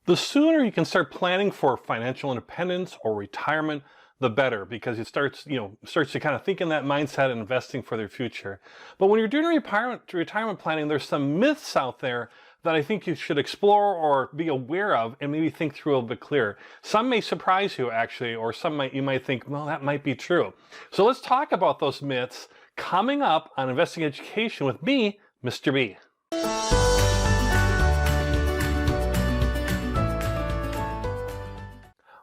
The sooner you can start planning for financial independence or retirement, the better, because it starts to kind of think in that mindset and investing for their future. But when you're doing retirement planning, there's some myths out there that I think you should explore or be aware of and maybe think through a little bit clearer. Some may surprise you actually, or you might think, well, that might be true. So let's talk about those myths coming up on Investing Education with me, Mr. B.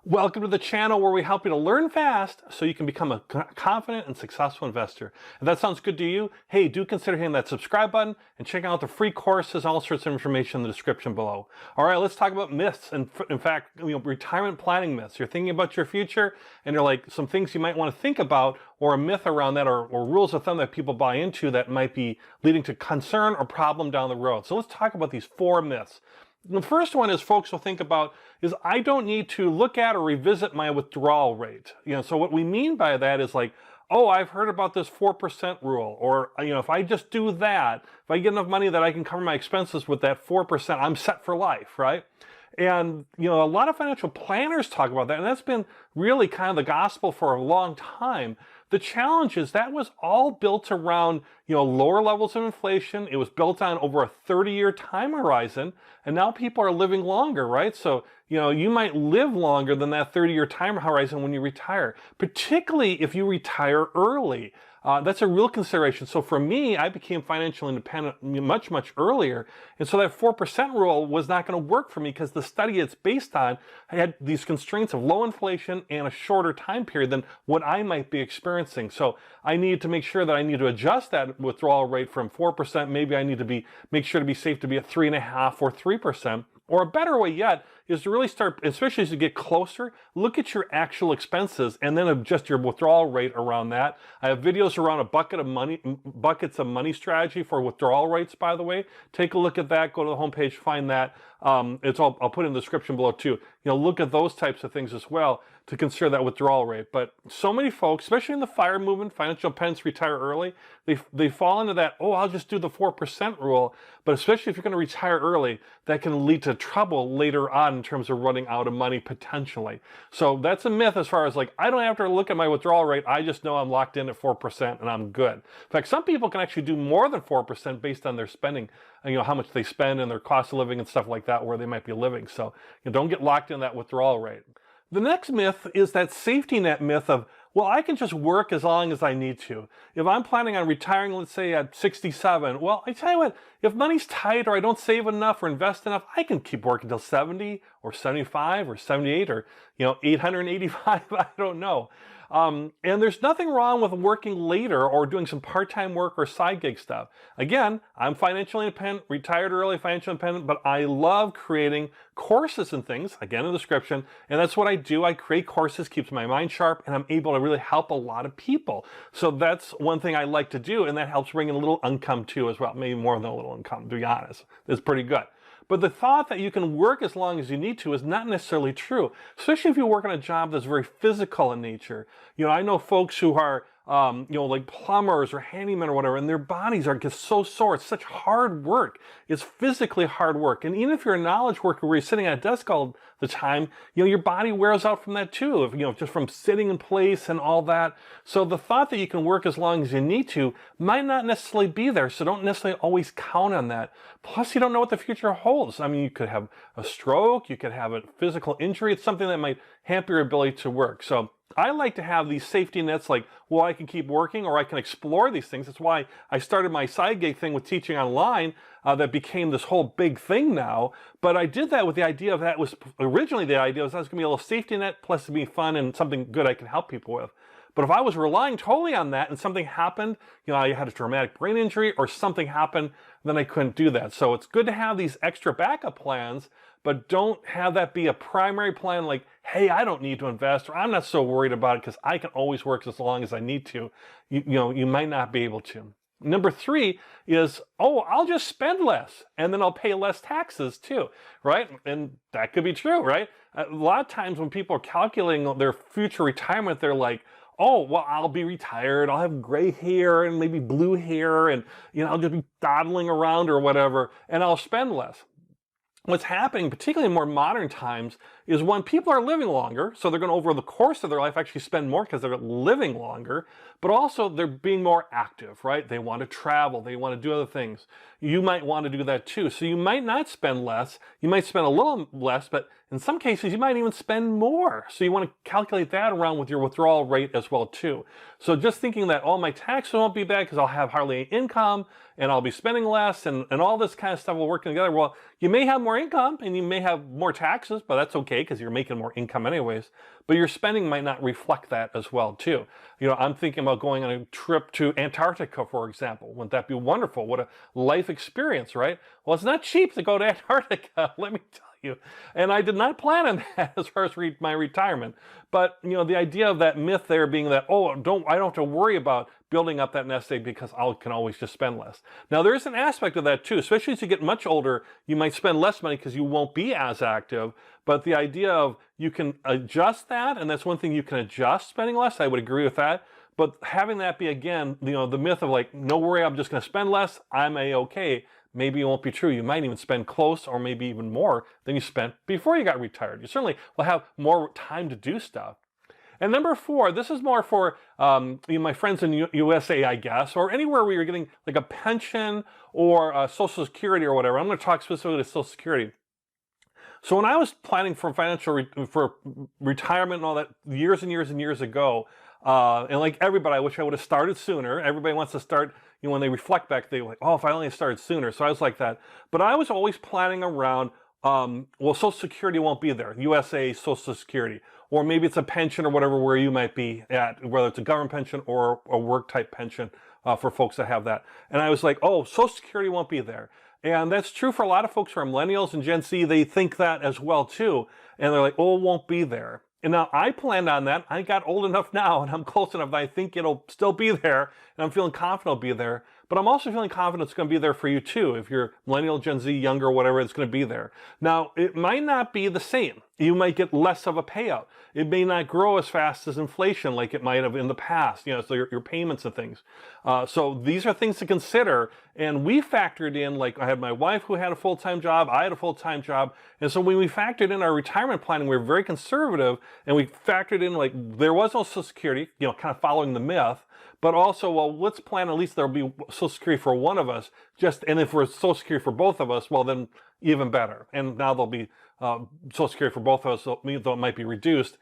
Welcome to the channel where we help you to learn fast so you can become a confident and successful investor. If that sounds good to you, hey, do consider hitting that subscribe button and checking out the free courses, all sorts of information in the description below. All right, let's talk about myths and, in fact, retirement planning myths. You're thinking about your future and you're like some things you might want to think about, or a myth around that, or rules of thumb that people buy into that might be leading to concern or problem down the road. So let's talk about these 4 myths. The first one is folks will think about is I don't need to look at or revisit my withdrawal rate. So what we mean by that is like, oh, I've heard about this 4% rule, or if I just do that, if I get enough money that I can cover my expenses with that 4%, I'm set for life, right? And a lot of financial planners talk about that, and that's been really kind of the gospel for a long time. The challenge is that was all built around lower levels of inflation. It was built on over a 30-year time horizon, and now people are living longer, right? So you might live longer than that 30-year time horizon when you retire, particularly if you retire early. That's a real consideration. So for me, I became financially independent much, much earlier. And so that 4% rule was not going to work for me because the study it's based on had these constraints of low inflation and a shorter time period than what I might be experiencing. So I need to make sure that I need to adjust that withdrawal rate from 4%. Maybe I need to make sure to be safe to be at 3.5% or 3%. Or a better way yet is to really start, especially as you get closer, look at your actual expenses and then adjust your withdrawal rate around that. I have videos around buckets of money strategy for withdrawal rates, by the way. Take a look at that. Go to the homepage, find that. I'll put it in the description below too. Look at those types of things as well to consider that withdrawal rate. But so many folks, especially in the FIRE movement, financial independence, retire early, they fall into that, oh, I'll just do the 4% rule. But especially if you're going to retire early, that can lead to trouble later on in terms of running out of money potentially. So that's a myth as far as like, I don't have to look at my withdrawal rate. I just know I'm locked in at 4% and I'm good. In fact, some people can actually do more than 4% based on their spending, how much they spend and their cost of living and stuff like that, where they might be living. So don't get locked in that withdrawal rate. The next myth is that safety net myth of, well, I can just work as long as I need to. If I'm planning on retiring, let's say at 67, well, I tell you what, if money's tight or I don't save enough or invest enough, I can keep working until 70 or 75 or 78 or 885, I don't know. And there's nothing wrong with working later or doing some part-time work or side gig stuff. Again, I'm financially independent, retired early, financially independent, but I love creating courses and things, again in the description, and that's what I do. I create courses, keeps my mind sharp, and I'm able to really help a lot of people. So that's one thing I like to do, and that helps bring in a little income too as well, maybe more than a little income, to be honest. It's pretty good. But the thought that you can work as long as you need to is not necessarily true, especially if you work on a job that's very physical in nature. I know folks who are, like plumbers or handymen or whatever, and their bodies are just so sore. It's such hard work. It's physically hard work. And even if you're a knowledge worker where you're sitting at a desk all the time, your body wears out from that too, just from sitting in place and all that. So the thought that you can work as long as you need to might not necessarily be there. So don't necessarily always count on that. Plus, you don't know what the future holds. I mean, you could have a stroke, you could have a physical injury. It's something that might hamper your ability to work. So I like to have these safety nets like, well, I can keep working or I can explore these things. That's why I started my side gig thing with teaching online that became this whole big thing now. But I did that with the idea of that was originally the idea was that was going to be a little safety net plus to be fun and something good I can help people with. But if I was relying totally on that and something happened, I had a traumatic brain injury or something happened, then I couldn't do that. So it's good to have these extra backup plans, but don't have that be a primary plan like, hey, I don't need to invest, or I'm not so worried about it because I can always work as long as I need to. You might not be able to. Number 3 is, oh, I'll just spend less and then I'll pay less taxes too, right? And that could be true, right? A lot of times when people are calculating their future retirement, they're like, oh, well, I'll be retired, I'll have gray hair and maybe blue hair and, I'll just be dawdling around or whatever, and I'll spend less. what's happening, particularly in more modern times, is when people are living longer, so they're going to, over the course of their life, actually spend more because they're living longer, but also they're being more active, right? They want to travel, they want to do other things. You might want to do that too. So you might not spend less, you might spend a little less, but in some cases you might even spend more. So you want to calculate that around with your withdrawal rate as well too. So just thinking that, oh, my taxes won't be bad because I'll have hardly any income and I'll be spending less and all this kind of stuff will work together. Well, you may have more income and you may have more taxes, but that's okay because you're making more income anyways. But your spending might not reflect that as well too. You know, I'm thinking about going on a trip to Antarctica, for example. Wouldn't that be wonderful? What a life experience, right? Well, it's not cheap to go to Antarctica, let me tell you. And I did not plan on that as far as my retirement. But, you know, the idea of that myth there being that, oh, I don't have to worry about building up that nest egg because I can always just spend less. Now, there is an aspect of that too, especially as you get much older, you might spend less money because you won't be as active. But the idea of you can adjust that, and that's one thing you can adjust spending less, I would agree with that. But having that be, again, you know, the myth of like, no worry, I'm just going to spend less, I'm A-okay, maybe it won't be true. You might even spend close or maybe even more than you spent before you got retired. You certainly will have more time to do stuff. And number 4, this is more for you know, my friends in USA, I guess, or anywhere where you're getting like a pension or Social Security or whatever. I'm going to talk specifically to Social Security. So when I was planning for for retirement and all that years and years and years ago, and like everybody, I wish I would have started sooner. Everybody wants to start, you know, when they reflect back, they're like, oh, if I only started sooner. So I was like that. But I was always planning around, well, Social Security won't be there, USA Social Security. Or maybe it's a pension or whatever where you might be at, whether it's a government pension or a work type pension for folks that have that. And I was like, oh, Social Security won't be there. And that's true for a lot of folks who are millennials and Gen Z. They think that as well too. And they're like, oh, it won't be there. And now I planned on that. I got old enough now and I'm close enough that I think it'll still be there. And I'm feeling confident it'll be there. But I'm also feeling confident it's going to be there for you too. If you're millennial, Gen Z, younger, whatever, it's going to be there. Now, it might not be the same. You might get less of a payout. It may not grow as fast as inflation like it might have in the past, you know, so your payments and things. So these are things to consider. And we factored in, like I had my wife who had a full-time job, I had a full-time job. And so when we factored in our retirement planning, we were very conservative and we factored in like there was no Social Security, you know, kind of following the myth. But also, well, let's plan at least there'll be Social Security for one of us. And if we're Social Security for both of us, well, then even better. And now there'll be Social Security for both of us, though it might be reduced.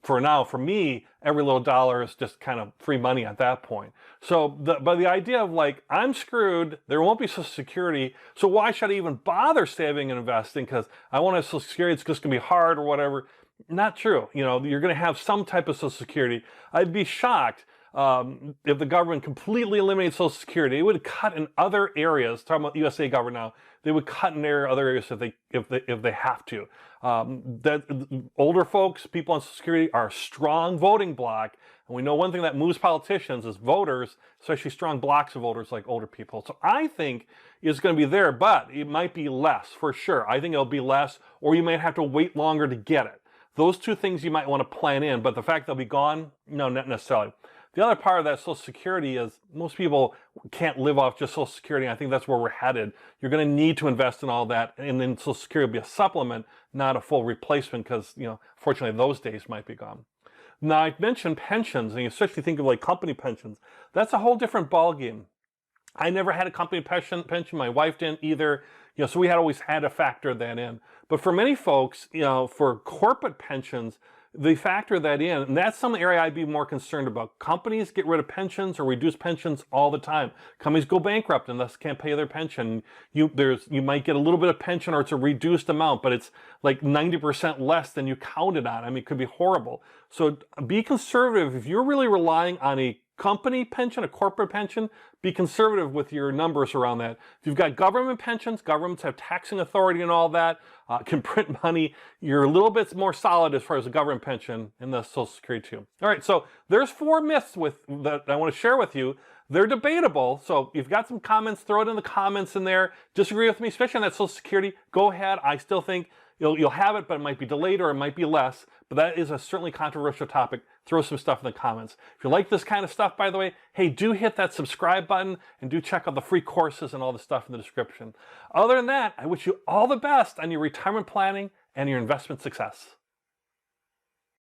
For now, for me, every little dollar is just kind of free money at that point. So, but the idea of like, I'm screwed, there won't be Social Security, so why should I even bother saving and investing? Because I want to have Social Security, it's just going to be hard or whatever. Not true. You know, you're going to have some type of Social Security. I'd be shocked if the government completely eliminated Social Security. It would cut in other areas. Talking about USA government now, they would cut in other areas if they have to. That older folks, people on Social Security, are a strong voting bloc, and we know one thing that moves politicians is voters, especially strong blocks of voters like older people. So I think it's going to be there, but it might be less for sure. I think it'll be less, or you might have to wait longer to get it. Those two things you might want to plan in, but the fact they'll be gone, no, not necessarily. The other part of that Social Security is most people can't live off just Social Security. I think that's where we're headed. You're going to need to invest in all that, and then Social Security will be a supplement, not a full replacement, because, you know, fortunately those days might be gone. Now, I mentioned pensions, and you especially think of like company pensions. That's a whole different ballgame. I never had a company pension. My wife didn't either. You know, so we had always had to factor that in. But for many folks, you know, for corporate pensions, they factor that in, and that's some area I'd be more concerned about. Companies get rid of pensions or reduce pensions all the time. Companies go bankrupt and thus can't pay their pension. You might get a little bit of pension or it's a reduced amount, but it's like 90% less than you counted on. I mean, it could be horrible. So be conservative. If you're really relying on a company pension, a corporate pension, be conservative with your numbers around that. If you've got government pensions, governments have taxing authority and all that, can print money, you're a little bit more solid as far as a government pension and the Social Security too. All right, so there's 4 myths that I want to share with you. They're debatable, so if you've got some comments, throw it in the comments in there. Disagree with me, especially on that Social Security, go ahead. I still think You'll have it, but it might be delayed or it might be less. But that is a certainly controversial topic. Throw some stuff in the comments. If you like this kind of stuff, by the way, hey, do hit that subscribe button and do check out the free courses and all the stuff in the description. Other than that, I wish you all the best on your retirement planning and your investment success.